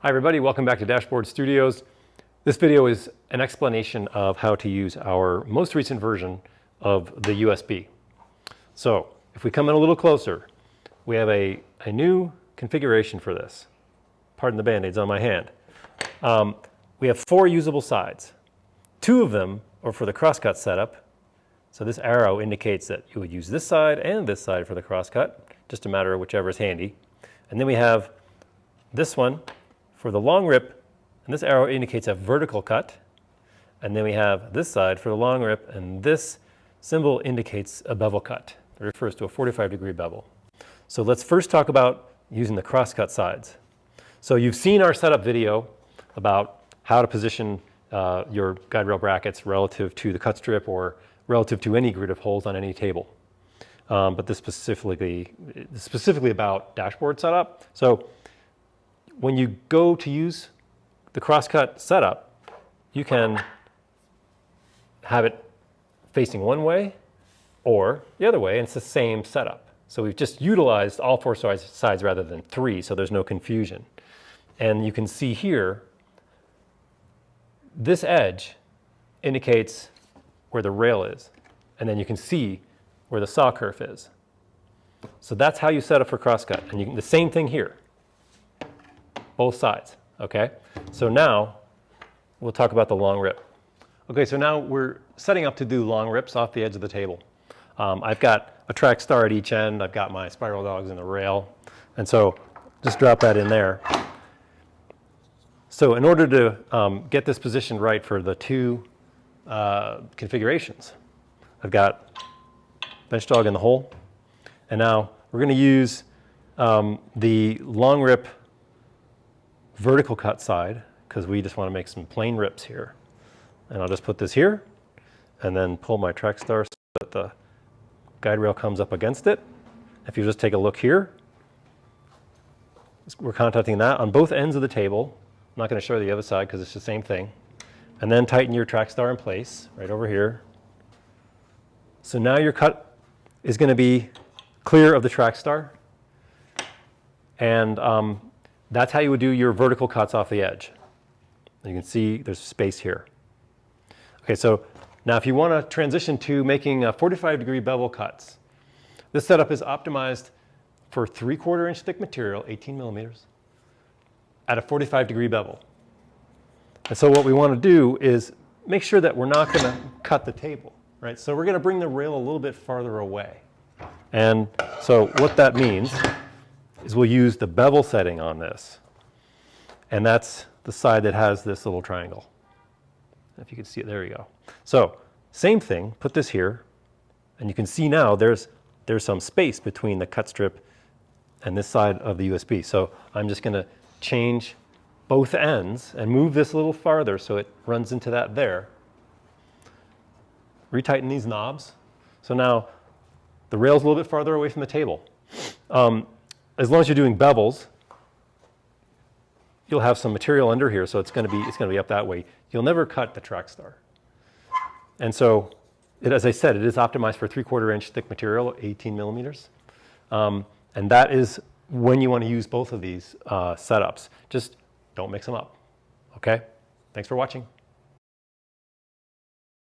Hi everybody, welcome back to Dashboard Studios. This video is an explanation of how to use our most recent version of the USB. So if we come in a little closer, we have a new configuration for this. Pardon the band-aids on my hand. We have 4 usable sides. 2 of them are for the crosscut setup. So this arrow indicates that you would use this side and this side for the crosscut, just a matter of whichever is handy. And then we have this one for the long rip, and this arrow indicates a vertical cut. And then we have this side for the long rip, and this symbol indicates a bevel cut. It refers to a 45-degree bevel. So let's first talk about using the crosscut sides. So you've seen our setup video about how to position your guide rail brackets relative to the cut strip or relative to any grid of holes on any table. But this specifically about dashboard setup. So when you go to use the crosscut setup, you can have it facing one way or the other way, and it's the same setup. So we've just utilized all 4 sides rather than 3, so there's no confusion. And you can see here, this edge indicates where the rail is, and then you can see where the saw kerf is. So that's how you set up for crosscut, and the same thing here. Both sides, okay? So now we'll talk about the long rip. Okay, so now we're setting up to do long rips off the edge of the table. I've got a track star at each end. I've got my spiral dogs in the rail. And so just drop that in there. So in order to get this positioned right for the 2 configurations, I've got bench dog in the hole. And now we're going to use the long rip vertical cut side, because we just want to make some plain rips here. And I'll just put this here and then pull my track star so that the guide rail comes up against it. If you just take a look here, we're contacting that on both ends of the table. I'm not going to show you the other side because it's the same thing. And then tighten your track star in place right over here. So now your cut is going to be clear of the track star. And that's how you would do your vertical cuts off the edge. You can see there's space here. Okay, so now if you want to transition to making 45-degree bevel cuts, this setup is optimized for 3/4 inch thick material, 18 millimeters, at a 45-degree bevel. And so what we want to do is make sure that we're not going to cut the table, right? So we're going to bring the rail a little bit farther away. And so what that means is we'll use the bevel setting on this. And that's the side that has this little triangle. If you can see it, there you go. So same thing, put this here, and you can see now there's some space between the cut strip and this side of the USB. So I'm just going to change both ends and move this a little farther so it runs into that there. Retighten these knobs. So now the rail's a little bit farther away from the table. As long as you're doing bevels, you'll have some material under here, so it's going to be up that way. You'll never cut the track star. And so, as I said, it is optimized for 3/4 inch thick material, 18 millimeters. And that is when you want to use both of these setups. Just don't mix them up. Okay? Thanks for watching.